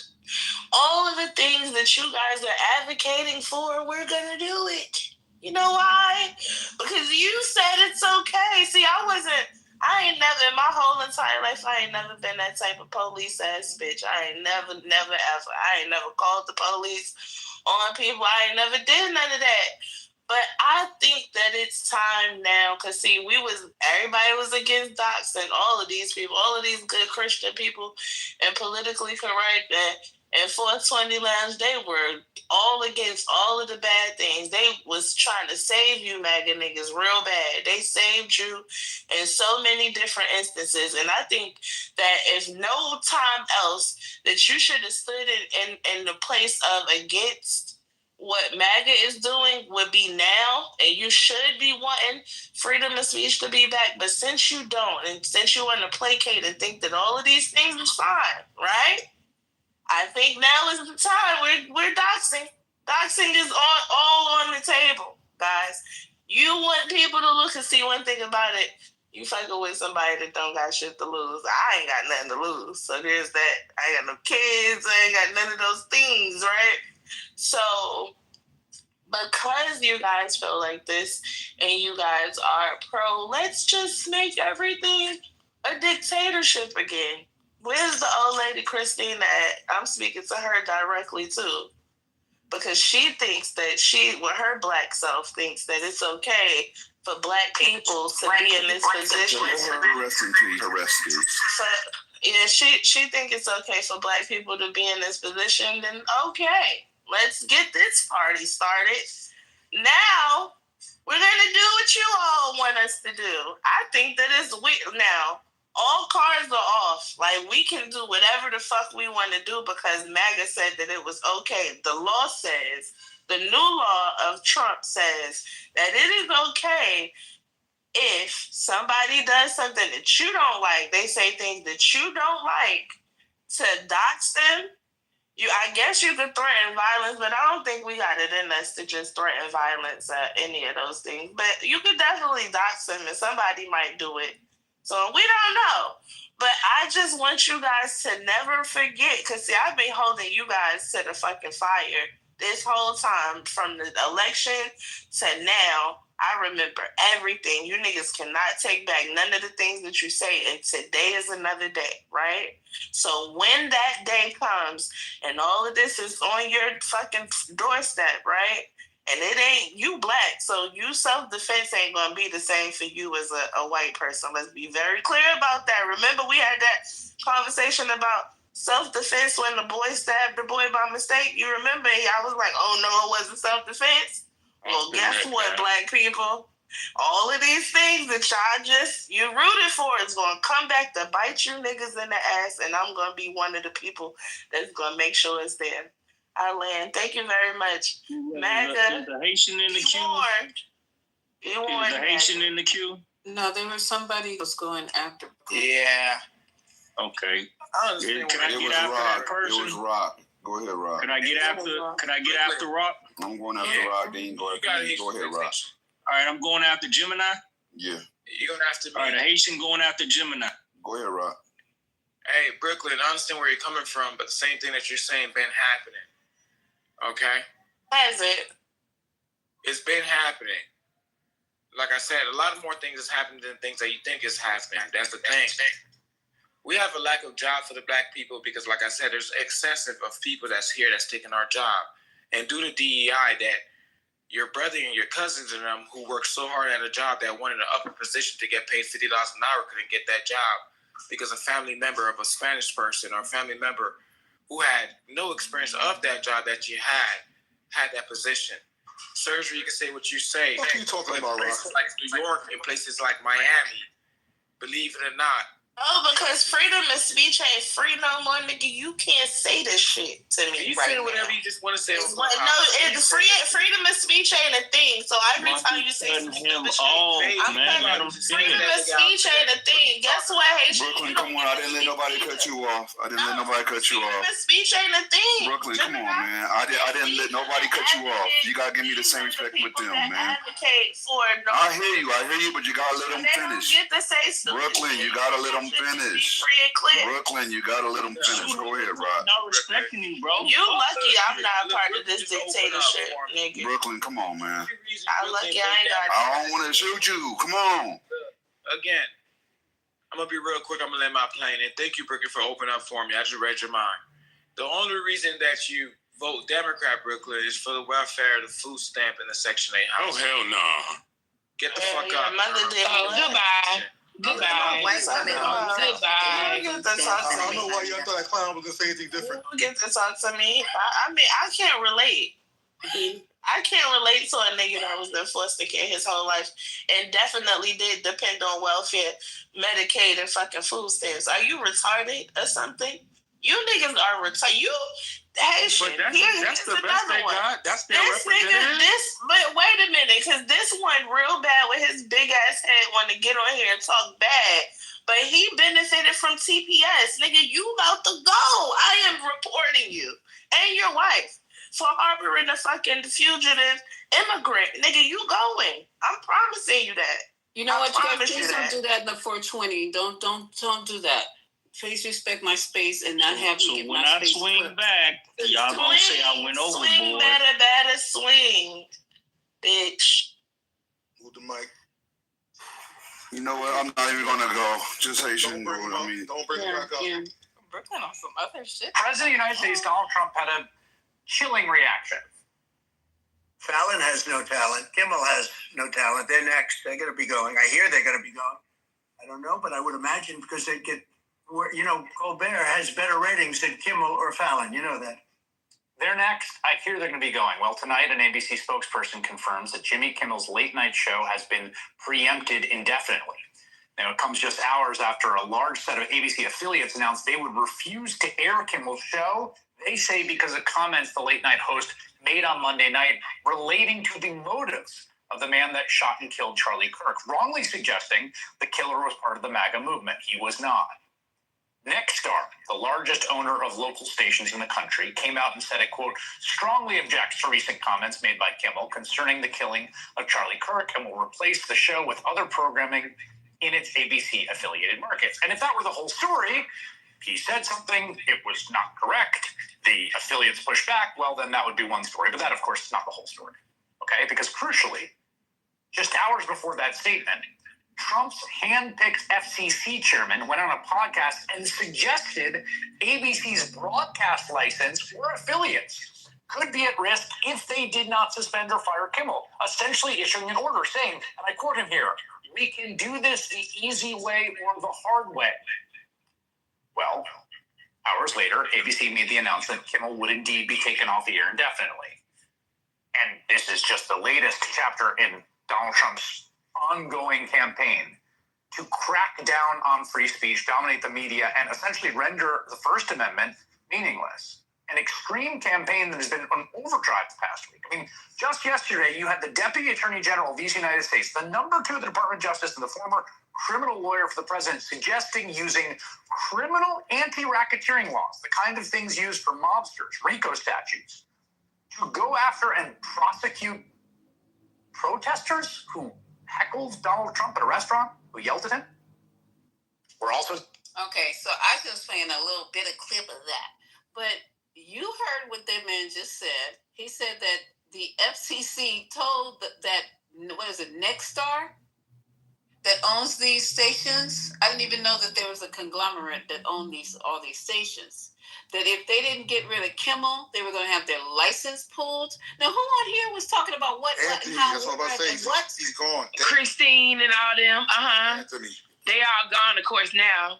M: All of the things that you guys are advocating for, we're going to do it. You know why? Because you said it's okay. See, I ain't never, in my whole entire life, I ain't never been that type of police ass bitch. I ain't never, ever. I ain't never called the police on people. I ain't never did none of that. But I think that it's time now, because see, everybody was against doxing, all of these people, all of these good Christian people and politically correct and 420 Lounge, they were all against all of the bad things. They was trying to save you, MAGA niggas, real bad. They saved you in so many different instances. And I think that if no time else that you should have stood in the place of against what MAGA is doing would be now, and you should be wanting freedom of speech to be back. But since you don't, and since you want to placate and think that all of these things are fine, right? I think now is the time. We're doxing. Doxing is all on the table, guys. You want people to look and see one thing about it. You fucking with somebody that don't got shit to lose. I ain't got nothing to lose. So there's that. I ain't got no kids. I ain't got none of those things, right? So, because you guys feel like this and you guys are pro, let's just make everything a dictatorship again. Where's the old lady Christine at? I'm speaking to her directly too. Because she thinks that with her black self, thinks that it's okay for black people to be in this position. So, yeah, she think it's okay for black people to be in this position, then okay, let's get this party started. Now, we're going to do what you all want us to do. I think that it's weird now. All cards are off. Like, we can do whatever the fuck we want to do because MAGA said that it was okay. The law says, the new law of Trump says that it is okay if somebody does something that you don't like, they say things that you don't like, to dox them. I guess you could threaten violence, but I don't think we got it in us to just threaten violence at any of those things. But you could definitely dox them, and somebody might do it. So we don't know. But I just want you guys to never forget, because see, I've been holding you guys to the fucking fire this whole time, from the election to now. I remember everything. You niggas cannot take back none of the things that you say, and today is another day, right? So when that day comes and all of this is on your fucking doorstep, right? And it ain't you black, so you self-defense ain't gonna be the same for you as a white person. Let's be very clear about that. Remember, we had that conversation about self-defense when the boy stabbed the boy by mistake. You remember? I was like, oh no, it wasn't self-defense. Well, guess what, black people? All of these things that you rooted for is going to come back to bite you niggas in the ass, and I'm going to be one of the people that's going to make sure it's there. I land. Thank you very much. MAGA
Q: the Haitian in the
M: formed
D: Is the Haitian in the queue?
C: No, there was somebody who was going after.
Q: Yeah.
D: Okay.
A: It was Rock. Go ahead, Rock.
D: Can I get after Rock?
A: I'm going after Rock. Then go ahead, Rock.
D: All right, I'm going after Gemini.
A: Yeah.
Q: You're going after me.
D: All right, the Haitian going after Gemini.
A: Go ahead, Rock.
Q: Hey, Brooklyn, I understand where you're coming from, but the same thing that you're saying been happening. Okay?
B: Has it?
Q: It's been happening. Like I said, a lot more things is happening than things that you think is happening. That's the thing. We have a lack of jobs for the black people because, like I said, there's excessive of people that's here that's taking our job. And due to DEI, that your brother and your cousins and them who worked so hard at a job that wanted an upper position to get paid $50 an hour couldn't get that job because a family member of a Spanish person or a family member who had no experience of that job that you had that position. Surgery, you can say what you say.
O: What are you talking about, Rock?
Q: Places like New York and places like Miami, believe it or not.
B: Oh, because freedom of speech ain't free no more, nigga. You can't say this shit to me.
Q: You
B: right
Q: say whatever
B: now.
Q: you just want to say.
B: Freedom of speech ain't a thing. So every time you say some stupid shit, freedom of speech ain't a thing. Guess what, Haitian?
A: Brooklyn, come on. I didn't let nobody cut you off.
B: Freedom of speech ain't a thing.
A: Brooklyn, come on, man. I didn't let nobody cut you off. You gotta give me the same respect with them, man.
B: Advocate for
A: I hear you, but you gotta let them finish.
B: Get to say stupid
A: Brooklyn, you gotta let them finish. Brooklyn, you gotta let them finish. Go ahead, Rock.
D: Not respecting you, bro.
B: You lucky I'm not part of this dictatorship, nigga.
A: Brooklyn, come on, man.
B: I'm lucky I ain't got.
A: I don't want to shoot you. Come on.
Q: Again, I'm gonna be real quick. I'm gonna let my plane in. Thank you, Brooklyn, for opening up for me. I just read your mind. The only reason that you vote Democrat, Brooklyn, is for the welfare, the food stamp, and the Section 8 house.
P: Oh hell no!
Q: Get the fuck up.
B: Goodbye. Goodbye.
O: I don't know why you thought that clown was gonna say anything different.
B: You get to talk to me. I mean, I can't relate. I can't relate to a nigga that was in foster care his whole life and definitely did depend on welfare, Medicaid, and fucking food stamps. Are you retarded or something? You niggas are retarded. You Haitian.
P: That's the best they got. That's their representative.
B: But wait a minute, because this one real bad with his big ass head want to get on here and talk bad. But he benefited from TPS. Nigga, you about to go. I am reporting you and your wife for harboring a fucking fugitive immigrant. Nigga, you going. I'm promising you that.
C: You know what? Please don't do that in the 420. Don't do that. Please respect my space and not have me get my space.
D: So when I swing back, y'all gonna say I went overboard.
B: Swing better swing, bitch.
O: Move the mic.
A: You know what? I'm not even gonna go. Just Haitian.
O: Don't bring it back up.
C: Brooklyn on some other shit.
S: President of the United States Donald Trump had a chilling reaction.
H: Fallon has no talent. Kimmel has no talent. They're next. They're going to be going. I hear they're going to be going. I don't know, but I would imagine because they'd get, Colbert has better ratings than Kimmel or Fallon. You know that.
S: They're next. I hear they're going to be going. Well, tonight, an ABC spokesperson confirms that Jimmy Kimmel's late night show has been preempted indefinitely. Now, it comes just hours after a large set of ABC affiliates announced they would refuse to air Kimmel's show. They say because of comments the late night host made on Monday night relating to the motives of the man that shot and killed Charlie Kirk, wrongly suggesting the killer was part of the MAGA movement. He was not. Nexstar, the largest owner of local stations in the country, came out and said it, quote, strongly objects to recent comments made by Kimmel concerning the killing of Charlie Kirk and will replace the show with other programming in its ABC affiliated markets. And if that were the whole story, he said something, it was not correct, the affiliates pushed back, well, then that would be one story. But that, of course, is not the whole story, okay? Because crucially, just hours before that statement, Trump's hand-picked FCC chairman went on a podcast and suggested ABC's broadcast license or affiliates could be at risk if they did not suspend or fire Kimmel, essentially issuing an order saying, and I quote him here, we can do this the easy way or the hard way. Well, hours later, ABC made the announcement Kimmel would indeed be taken off the air indefinitely. And this is just the latest chapter in Donald Trump's ongoing campaign to crack down on free speech, dominate the media, and essentially render the First Amendment meaningless. an extreme campaign that has been on overdrive the past week. I mean, just yesterday, you had the Deputy Attorney General of these United States, the number 2 of the Department of Justice and the former criminal lawyer for the president, suggesting using criminal anti-racketeering laws, the kind of things used for mobsters, RICO statutes, to go after and prosecute protesters who heckled Donald Trump at a restaurant, who yelled at him. We're also...
C: Okay, so I just playing a little bit of clip of that. But you heard what that man just said. He said that the FCC told that what is it, Nexstar, that owns these stations. I didn't even know that there was a conglomerate that owned all these stations. That if they didn't get rid of Kimmel, they were going to have their license pulled. Now, who on here was talking about what
O: Anthony,
C: and how?
O: that's what I'm about to say.
C: What?
O: He's gone.
B: Christine and all them.
O: Anthony.
B: They all gone, of course, now.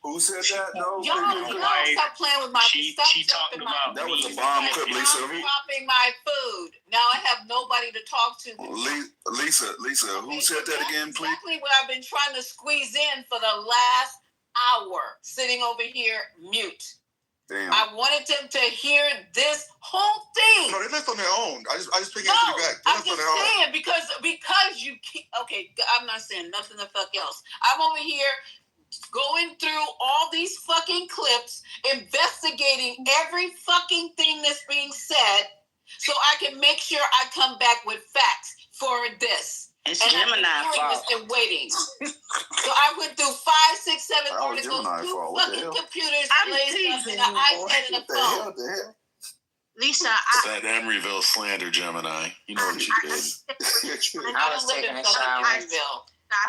A: Who said that? No.
C: Y'all stop playing with my
P: She talking about
A: that was a bomb clip, Lisa.
C: Dropping my food. Now I have nobody to talk to.
A: Lisa, who said that again, please?
C: Exactly what I've been trying to squeeze in for the last hour, sitting over here mute.
A: Damn.
C: I wanted them to hear this whole thing.
O: No, they left on their own. I just pick Anthony back. They
C: I'm
O: left on
C: just
O: their own.
C: saying because you keep, okay, I'm not saying nothing the fuck else. I'm over here going through all these fucking clips, investigating every fucking thing that's being said, so I can make sure I come back with facts for this.
D: It's
C: and
D: Gemini fault.
C: And waiting. So I went through 5, 6, 7 articles, 2 fucking computers, blazed up, and an iPad and a phone.
A: What the hell?
C: Lisa,
N: that Emeryville slander, Gemini. You know what you did.
E: I was taking a shower.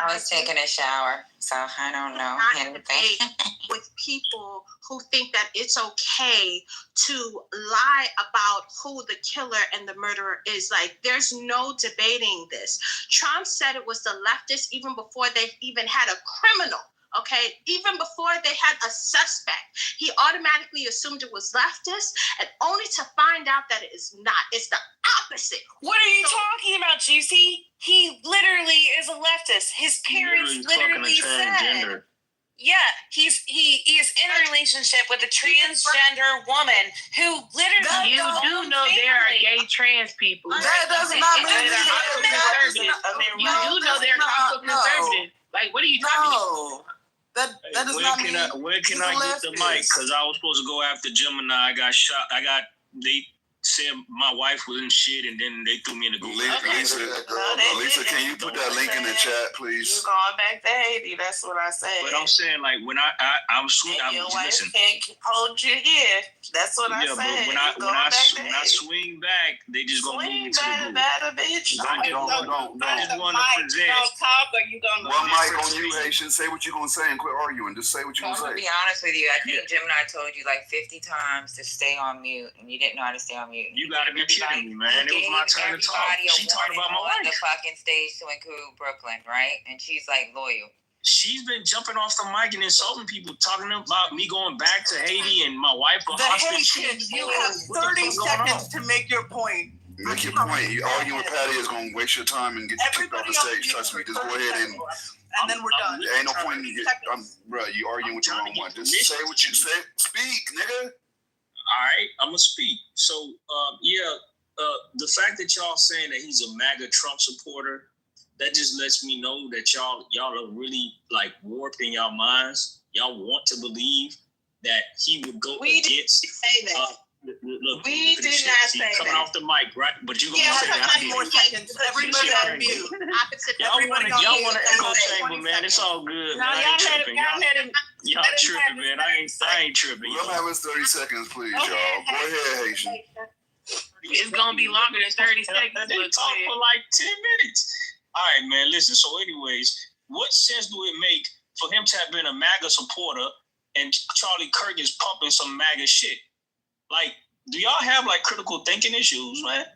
E: I was taking a shower, so I don't know anything.
T: With people who think that it's okay to lie about who the killer and the murderer is. Like, there's no debating this. Trump said it was the leftists even before they even had a criminal. Okay, even before they had a suspect, he automatically assumed it was leftist, and only to find out that it is not. It's the opposite.
U: What are you talking about, Juicy? He literally is a leftist. His parents literally said, yeah, he is in a relationship with a transgender woman who literally.
B: You do know there are gay trans people.
D: That does not mean
B: you do know they're also conservative. Like, what are you talking about?
D: That does not mean.
V: Where can I get the mic? Because I was supposed to go after Gemini. I got shot. They said my wife was in shit, and then they threw me in the group.
A: Lisa, can you put that link in the chat, please?
D: You going back to Haiti? That's what I said.
V: But I'm saying, like, when I'm sweet,
D: your wife can't hold you here. That's what I said.
V: Yeah, but when I swing back, they just gonna move me to the group.
D: Bitch.
V: I just want to present.
D: Talk, or you gonna
A: one mic on you, Haitian. Say what you're gonna say and quit arguing. Just say what you're
E: I'm
A: gonna
E: gonna
A: say.
E: be honest with you. I think Gemini told you like 50 times to stay on mute, and you didn't know how to stay on mute.
V: You gotta be kidding me, man. It was my turn to talk. She talked about my wife.
E: The fucking stage to include Brooklyn, right? And she's like loyal.
V: She's been jumping off the mic and insulting people, talking about me going back to Haiti and my wife.
D: The Haitians, you have 30 seconds to make your point.
A: Make your point. You arguing with Patty is gonna waste your time and get you kicked off the stage. Trust me. Just go ahead and
D: then we're done.
A: Ain't no point in bro. You arguing with the wrong one. Just say what you say. Speak, nigga.
V: All right, I'm gonna speak. So, the fact that y'all saying that he's a MAGA Trump supporter, that just lets me know that y'all are really like warping y'all minds. Y'all want to believe that he would go against.
D: Say that.
V: Look,
D: we did not say
V: coming
D: that.
V: off the mic, right? But you gonna say that?
D: 9 more seconds. Everybody on mute.
V: Y'all want to echo chamber, man. It's all good.
D: No,
V: y'all
D: tripping,
V: man. I ain't tripping.
A: We'll have us 30 seconds, please, y'all. Go ahead, Haitian.
B: It's gonna be longer than 30 seconds.
V: They talk for like 10 minutes. All right, man. Listen. So, anyways, what sense do it make for him to have been a MAGA supporter and Charlie Kirk is pumping some MAGA shit? Like, do y'all have like critical thinking issues, man?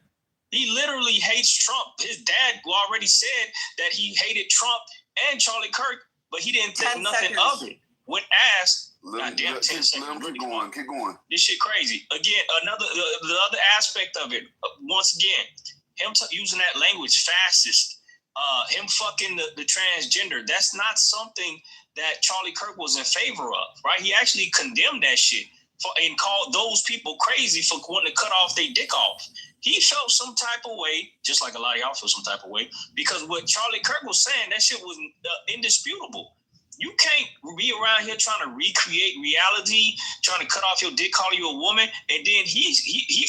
V: He literally hates Trump. His dad already said that he hated Trump and Charlie Kirk, but he didn't think nothing of it. When asked, goddamn, 10 seconds.
A: Keep going.
V: This shit crazy. Again, the other aspect of it, once again, him using that language, fascist, him fucking the transgender, that's not something that Charlie Kirk was in favor of, right? He actually condemned that shit. and called those people crazy for wanting to cut off their dick off. He felt some type of way, just like a lot of y'all feel some type of way, because what Charlie Kirk was saying, that shit was indisputable. You can't be around here trying to recreate reality, trying to cut off your dick, call you a woman, and then he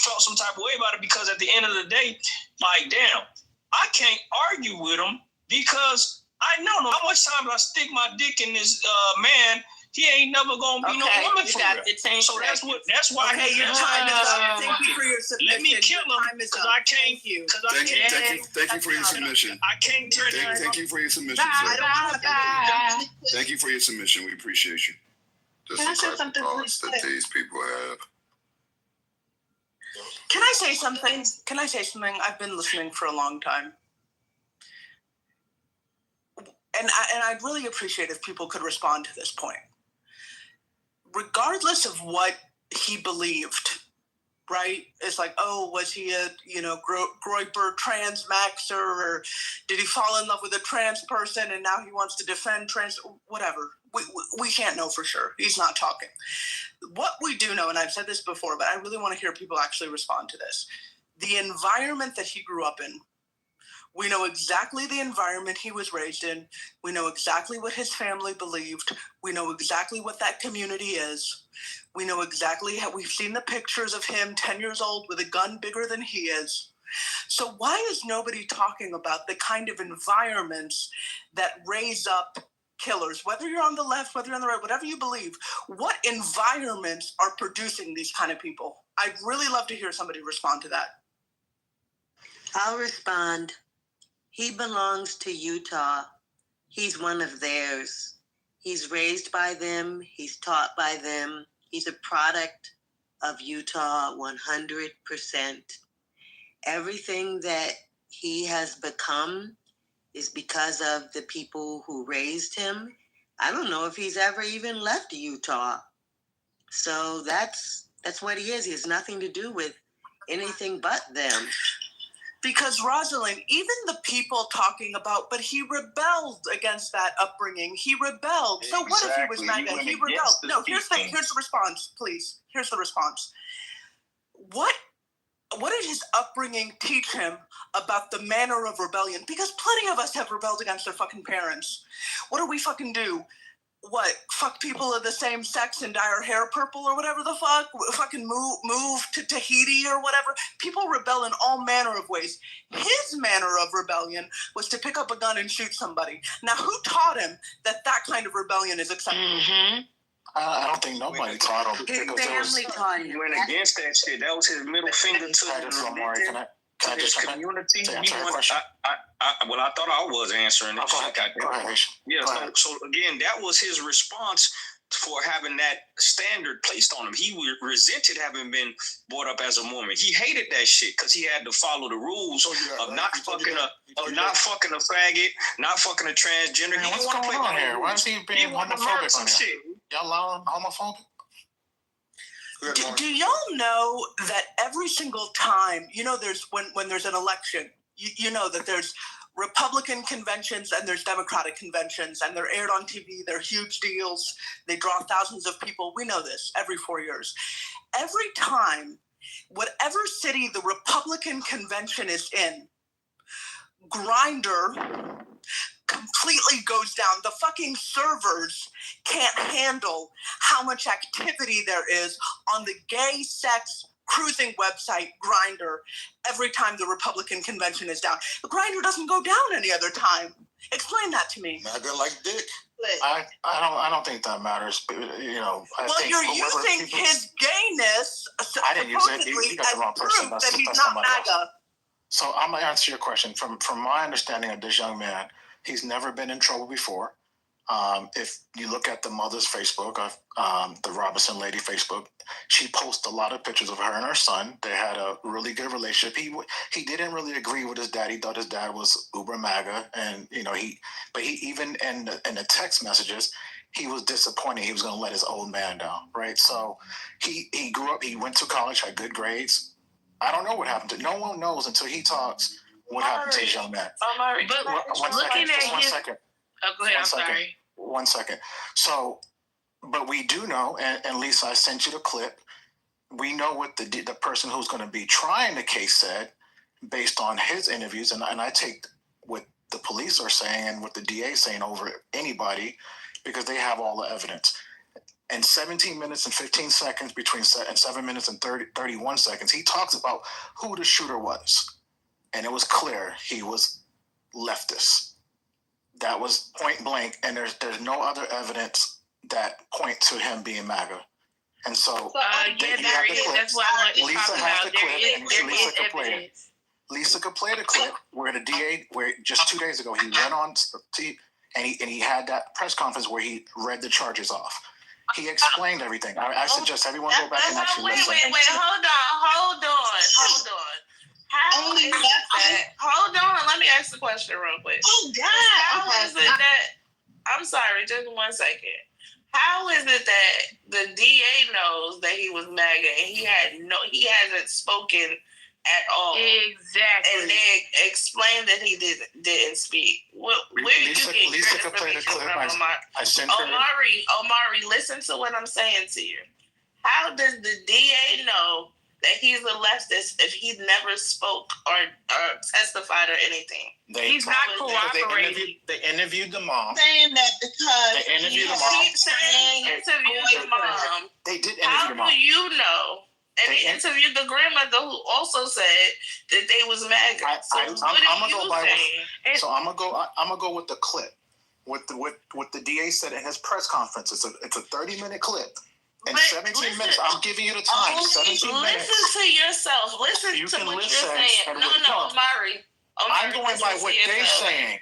V: felt some type of way about it because at the end of the day, like, damn, I can't argue with him because I know how much time I stick my dick in this man. He ain't never gonna be no woman for real. So that's why
G: your time is up. Thank you for your submission.
V: Let me kill him because I can't.
A: Thank you for your submission.
V: I can't turn it.
A: Thank you for your submission, sir. Thank you for your submission. We appreciate you.
L: Just the type of thoughts that these people have.
G: Can I say something? I've been listening for a long time. And I'd really appreciate if people could respond to this point. Regardless of what he believed, right? It's like, oh, was he a, Groyper trans maxer, or did he fall in love with a trans person and now he wants to defend trans, whatever. We can't know for sure. He's not talking. What we do know, and I've said this before, but I really want to hear people actually respond to this. The environment that he grew up in, we know exactly the environment he was raised in. We know exactly what his family believed. We know exactly what that community is. We know exactly how we've seen the pictures of him 10 years old with a gun bigger than he is. So why is nobody talking about the kind of environments that raise up killers, whether you're on the left, whether you're on the right, whatever you believe, what environments are producing these kind of people? I'd really love to hear somebody respond to that.
I: I'll respond. He belongs to Utah. He's one of theirs. He's raised by them. He's taught by them. He's a product of Utah 100%. Everything that he has become is because of the people who raised him. I don't know if he's ever even left Utah. So that's what he is. He has nothing to do with anything but them.
G: Because Rosalind, even the people talking about, but he rebelled against that upbringing. He rebelled. So what if he was MAGA? He rebelled. No, here's the response, please. Here's the response. What did his upbringing teach him about the manner of rebellion? Because plenty of us have rebelled against their fucking parents. What do we fucking do? What, fuck people of the same sex and dye our hair purple or whatever the fuck? Fucking move to Tahiti or whatever? People rebel in all manner of ways. His manner of rebellion was to pick up a gun and shoot somebody. Now, who taught him that kind of rebellion is acceptable?
S: Mm-hmm. I don't think nobody taught him.
I: His family taught him.
V: He went against that shit. That was his middle finger to his community. I thought I was answering it.
S: Go ahead.
V: Yeah, so again, that was his response for having that standard placed on him. He resented having been brought up as a woman. He hated that shit because he had to follow the rules of not fucking a faggot, not fucking a transgender.
S: Man, what's going on here? Why is he being homophobic on here? Y'all homophobic?
G: Do y'all know that every single time, there's when there's an election, you know that there's Republican conventions and there's Democratic conventions, and they're aired on TV. They're huge deals. They draw thousands of people. We know this every 4 years. Every time, whatever city the Republican convention is in, Grindr completely goes down. The fucking servers can't handle how much activity there is on the gay sex cruising website Grindr every time the Republican convention is down. Grindr doesn't go down any other time. Explain that to me.
O: MAGA like dick.
S: I don't think that matters. But,
G: well, you're using his gayness
S: I didn't use it. You got the wrong person.
G: That he's not MAGA.
S: Else. So I'm gonna answer your question. From my understanding of this young man, he's never been in trouble before. If you look at the mother's Facebook, the Robinson lady Facebook, she posts a lot of pictures of her and her son. They had a really good relationship. He didn't really agree with his dad. He thought his dad was uber MAGA, and he even in the text messages, he was disappointed. He was going to let his old man down, right? So he grew up. He went to college, had good grades. I don't know what happened to. No one knows until he talks what happened to his young man.
B: But
S: One second.
B: Oh, go ahead. I'm sorry.
S: 1 second. So, but we do know, and Lisa, I sent you the clip
F: we know what the person who's going to be trying the case said based on his interviews, and I take what the police are saying and what the DA is saying over anybody because they have all the evidence. In 17 minutes and 15 seconds, between 7 minutes and 31 seconds, he talks about who the shooter was. And it was clear he was leftist. That was point blank, and there's no other evidence that point to him being MAGA. And so
B: there is. That's what I wanted to talk about. There is evidence.
F: Lisa could play the clip where the DA, where just 2 days ago he went on and he had that press conference where he read the charges off. He explained everything. I suggest everyone go back and actually listen.
B: Wait, hold on. How is that? Hold on, let me ask the question real quick. Oh God! How is it that? I'm sorry, just 1 second. How is it that the DA knows that he was MAGA and he hasn't spoken at all? Exactly. And they explained that he didn't speak. Where did you get
F: Lisa could play the clip. I sent her.
B: Omari, listen to what I'm saying to you. How does the DA know that he's a leftist if he never spoke or testified or anything? He's not cooperating.
F: They interviewed the mom.
D: Saying that because
F: they interviewed the mom.
B: Keep saying interviewed the mom.
F: They did interview the mom.
B: How do you know? And they interviewed the grandmother who also said that they was MAGA. I'm gonna go with the clip. What the DA said in his press conference. It's a 30-minute clip. In 17 minutes, I'm giving you the time. 17 minutes. Listen to yourself. Listen to what you're saying. No, Omari.
F: I'm going by what they're saying.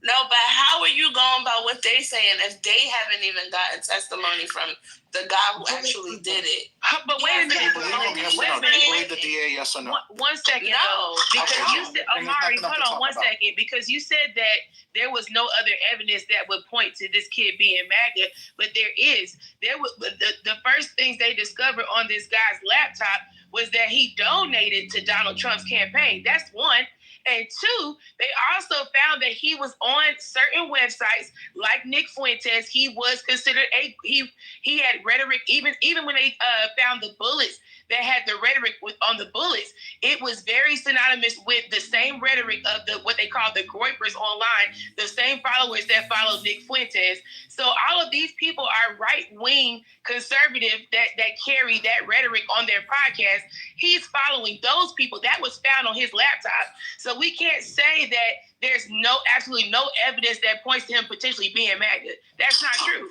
B: No, but how are you going by what they're saying if they haven't even gotten testimony from the guy who actually did it?
F: But wait a minute. Do you believe the DA, yes or no?
J: 1 second. No. Because you said, Omari, hold on 1 second. Because you said that there was no other evidence that would point to this kid being MAGA, but there is. There was the first things they discovered on this guy's laptop was that he donated to Donald Trump's campaign. That's one. And two, they also found that he was on certain websites like Nick Fuentes. He was considered he had rhetoric, even when they found the bullets that had the rhetoric on the bullets, it was very synonymous with the same rhetoric of what they call the Groypers online, the same followers that followed Nick Fuentes. So all of these people are right-wing conservative that carry that rhetoric on their podcast. He's following those people. That was found on his laptop. So we can't say that there's absolutely no evidence that points to him potentially being MAGA. That's not true.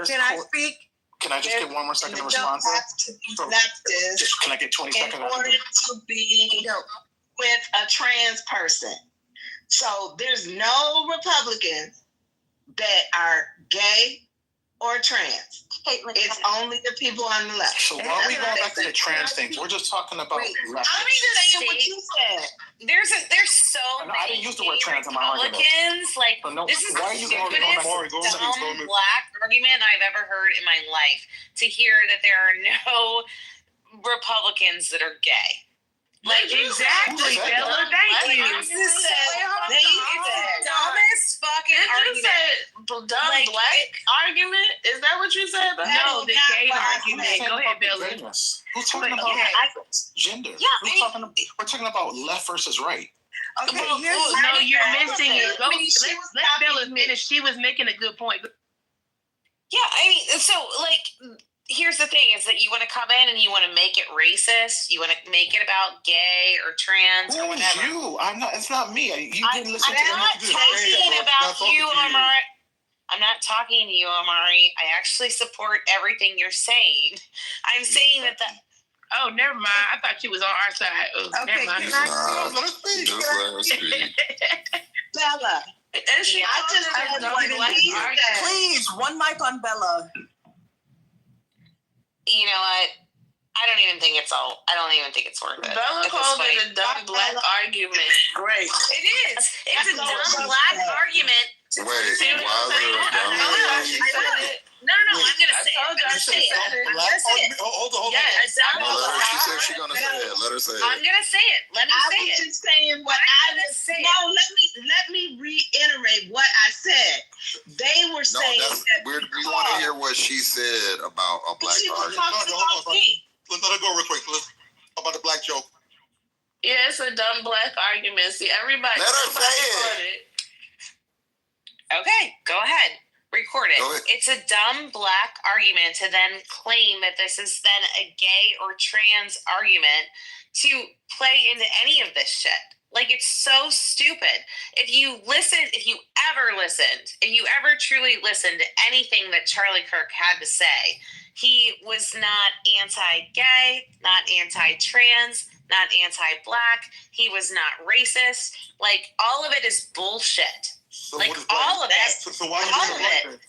G: Can I speak?
F: Can I just get 1 more second to respond? Can I get 20 seconds?
D: In order to be with a trans person. So there's no Republicans that are gay or trans. It's only the people on the left.
F: So why are we going back to the trans things? We're just talking about left.
M: I'm just saying what you said. There's so many
F: I didn't use the word trans in my argument.
M: Republicans. This is the stupidest dumb black argument I've ever heard in my life. To hear that there are no Republicans that are gay.
J: Exactly, Bella. Thank you.
M: It's the dumbest fucking argument.
B: Did you say dumb black argument? Is that what you said?
J: No, the gay argument. Go ahead, Bella.
F: Who's talking about gender? We're talking about left versus right.
J: Okay, no, you're missing it. Let Bella finish. She was making a good point.
M: Yeah, I mean, so here's the thing: is that you want to come in and you want to make it racist. You want to make it about gay or trans or whatever.
F: You? I'm not. It's not me. You didn't listen to
M: I'm not talking about you, Omari. I'm not talking to you, Omari. I actually support everything you're saying. I'm saying that the.
J: Oh, never mind. I thought you was on our side. Never mind.
L: Let her speak.
D: Bella.
G: Please, one mic on Bella.
M: You know what? I don't even think it's worth it.
B: Bella called it a dumb black argument.
G: Great.
M: It is. It's a dumb black argument.
L: Wait, why is it a dumb
M: argument? No, I'm going to say it.
L: Hold on. She said she's going to say it. Let her say it.
M: I'm going to say it. Let me say it.
D: I was just saying what I was saying. No, let me reiterate what I said. They were saying that
L: we want to hear what she said about a black
D: she was
L: argument.
D: talking about me.
O: let her go real quick. About the black joke.
J: Yeah, it's a dumb black argument. See, everybody.
L: Let her say
J: it.
E: Okay, go ahead. Record it. It's a dumb black argument to then claim that this is then a gay or trans argument to play into any of this shit. Like, it's so stupid. If you ever truly listened to anything that Charlie Kirk had to say, he was not anti-gay, not anti-trans, not anti-black. He was not racist. Like, all of it is bullshit.
O: So
E: like, all of it.
O: So why you
E: all of it.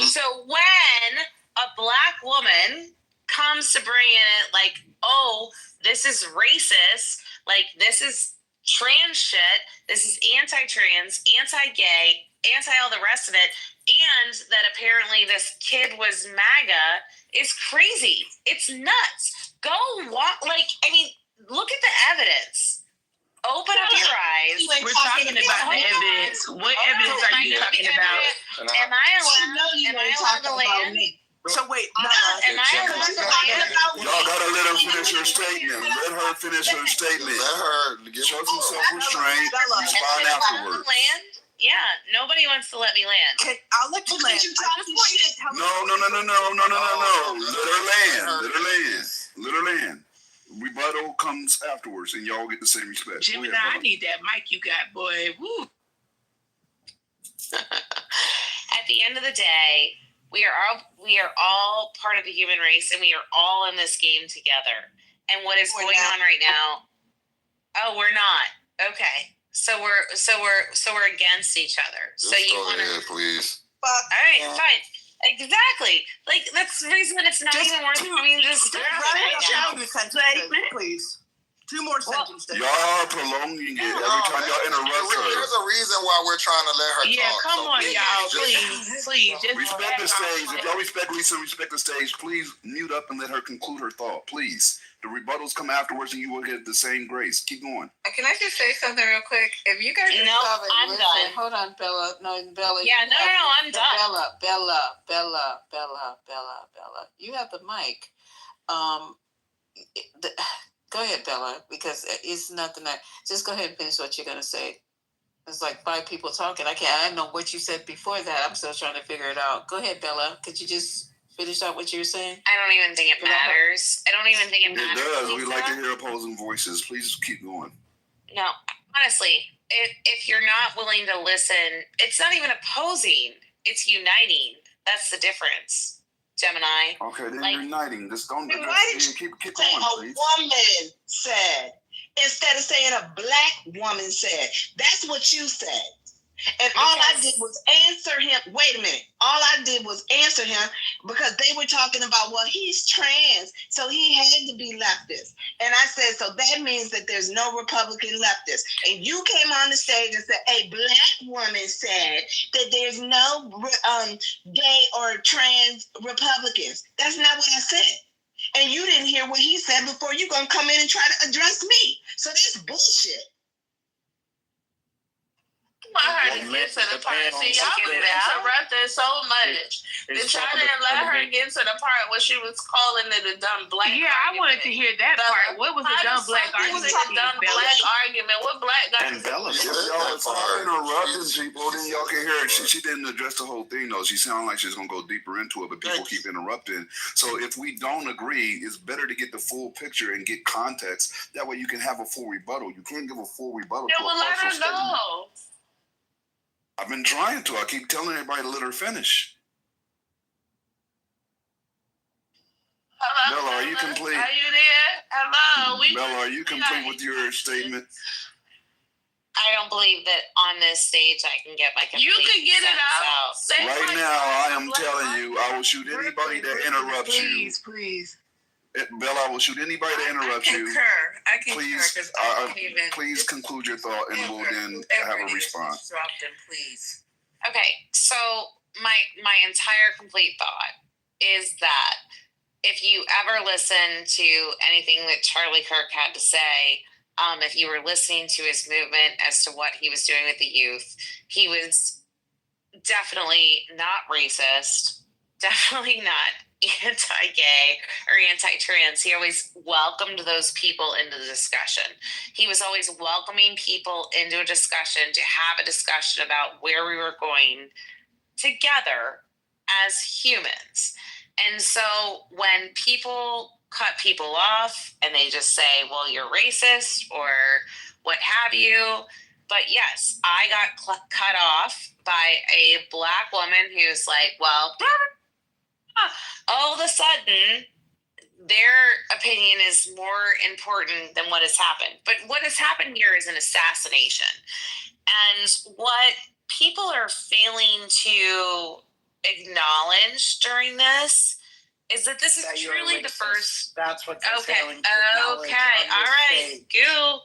E: So when a black woman comes to bring in it, like, oh, this is racist, like, this is trans shit, this is anti-trans, anti-gay, anti all the rest of it, and that apparently this kid was MAGA, is crazy. It's nuts. Go walk, like, I mean, look at the evidence. Open up your eyes.
J: We're talking about the evidence. What evidence are you talking about?
E: Am I allowed to land?
G: So wait,
E: am I allowed to land?
A: Y'all gotta let her finish her statement. Let her finish her statement.
L: Let her show some self-restraint. Respond afterwards.
E: Land? Yeah, nobody wants to let me land.
G: I'll let you land.
A: No. Let her land. Rebuttal comes afterwards, and y'all get the same respect.
J: Jimmy, I need that mic you got, boy. Woo.
E: At the end of the day, we are all part of the human race, and we are all in this game together. And what is going on right now? Oh, we're not. Okay, so we're against each other.
L: Just
E: so you
L: want to, please.
E: All right, fine. Exactly. Like, that's the reason that it's not even worth it for me to just
G: please. 2 more sentences.
A: Y'all prolonging it every time y'all interrupt her.
L: There's a reason why we're trying to let her talk.
J: Yeah, come on, y'all. Please. Just
A: respect the stage. If y'all respect Lisa and respect the stage, please mute up and let her conclude her thought. Please. The rebuttals come afterwards and you will get the same grace. Keep going.
C: Can I just say something real quick? If you guys
E: I'm done.
C: Hold on, Bella. No, Bella.
E: Yeah, no, I'm done.
C: Bella. You have the mic. Go ahead, Bella, because it's nothing that. Just go ahead and finish what you're gonna say. It's like 5 people talking. I don't know what you said before that. I'm still trying to figure it out. Go ahead, Bella. Could you just finish out what you were saying?
E: I don't even think it matters. I don't even think it matters.
A: It does. We like to hear opposing voices. Please keep going.
E: No, honestly, if you're not willing to listen, it's not even opposing. It's uniting. That's the difference. Gemini.
A: Okay, then uniting. Just don't keep going, please.
D: A woman said instead of saying a black woman said. That's what you said. And all I did was answer him. Wait a minute. All I did was answer him because they were talking about, well, he's trans, so he had to be leftist. And I said, so that means that there's no Republican leftist. And you came on the stage and said, a black woman said that there's no gay or trans Republicans. That's not what I said. And you didn't hear what he said before you're going to come in and try to address me. So that's bullshit.
J: I heard to get to the part. See, y'all been interrupting so much. I didn't let her get to the part where she was calling it a dumb black argument. I wanted to hear that part. What was the dumb black argument? What black guy?
A: And Bella, if y'all interrupting people, then y'all can hear it. She didn't address the whole thing, though. She sounded like she's going to go deeper into it, but people keep interrupting. So if we don't agree, it's better to get the full picture and get context. That way you can have a full rebuttal. You can't give a full rebuttal to a partial statement. I've been trying to. I keep telling everybody to let her finish.
J: Hello,
A: Bella, are you complete?
J: Are you there? Hello.
A: Bella, are you complete with your statement?
E: I don't believe that on this stage I can get my complete.
J: You can get it out.
A: Right now, I am telling you, I will shoot anybody that interrupts you.
J: Please.
A: Bella, I will shoot anybody that interrupts you.
C: I concur.
A: Please conclude your thought, and we'll then have a response.
C: Drop them, please.
E: Okay, so my entire complete thought is that if you ever listen to anything that Charlie Kirk had to say, if you were listening to his movement as to what he was doing with the youth, he was definitely not racist, definitely not anti-gay or anti-trans, he always welcomed those people into the discussion. He was always welcoming people into a discussion to have a discussion about where we were going together as humans. And so when people cut people off and they just say, well, you're racist or what have you. But yes, I got cut off by a Black woman who's like, well, all of a sudden, their opinion is more important than what has happened. But what has happened here is an assassination. And what people are failing to acknowledge during this is that this is truly the first.
K: That's what they're failing to acknowledge.
E: Okay, all right. Goo.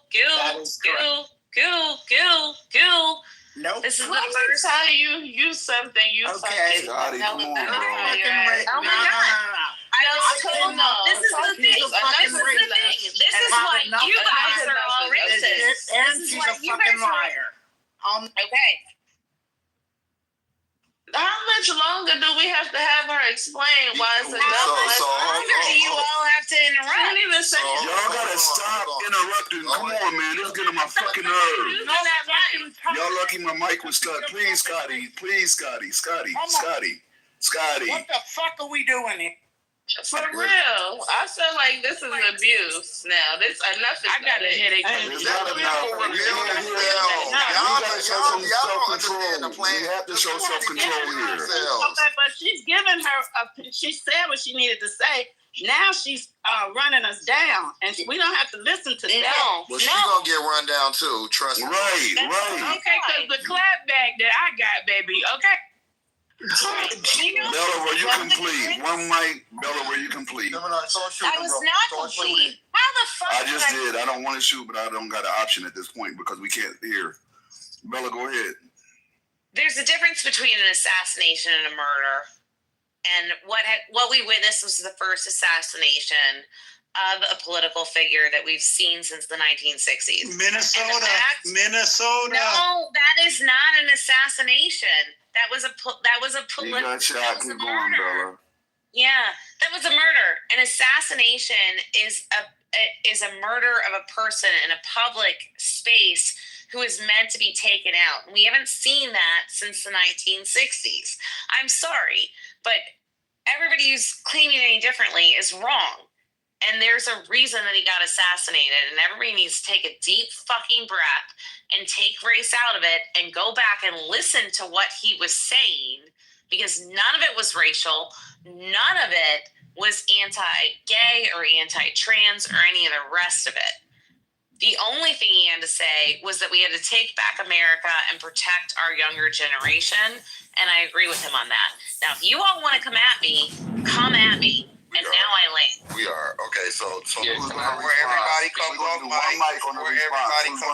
K: Nope.
E: This is
J: Let me tell you something. You fucking.
A: Scotty, come on, bro.
E: Oh my God. This is the thing. This is why you guys are all racist.
K: And she's a fucking liar.
E: Okay.
J: How much longer do we have to have her explain why it's a double?
E: How longer do you all have to interrupt?
A: Y'all gotta stop interrupting. Come on, man. This is getting on my fucking nerves. Y'all lucky my mic was stuck. Please, Scotty. Scotty.
K: What the fuck are we doing here?
J: For real, I feel like this is abuse now. This enough is. I got a headache.
A: It's not enough. We have to show self-control here.
K: But she's given her. She said what she needed to say. Now she's running us down, and we don't have to listen to that.
L: Well, she's gonna get run down too. Trust me.
A: Right.
J: Okay, because the clap back that I got, baby. Okay.
A: Bella, were you complete? One mic, Bella, were you complete?
E: I was not complete. How the fuck?
A: I just did. I don't want to shoot, but I don't got an option at this point because we can't hear. Bella, go ahead.
E: There's a difference between an assassination and a murder. And what we witnessed was the first assassination of a political figure that we've seen since the 1960s.
K: Minnesota.
E: No, that is not an assassination. That was a political.
A: You got shot. Keep going, Bella.
E: Yeah, that was a murder. An assassination is a murder of a person in a public space who is meant to be taken out. We haven't seen that since the 1960s. I'm sorry, but everybody who's claiming any differently is wrong. And there's a reason that he got assassinated, and everybody needs to take a deep fucking breath and take race out of it and go back and listen to what he was saying, because none of it was racial, none of it was anti-gay or anti-trans or any of the rest of it. The only thing he had to say was that we had to take back America and protect our younger generation, and I agree with him on that. Now, if you all want to come at me, come at me. And now I land.
L: We are. Okay, so
A: yeah,
L: where everybody comes off mic, where everybody comes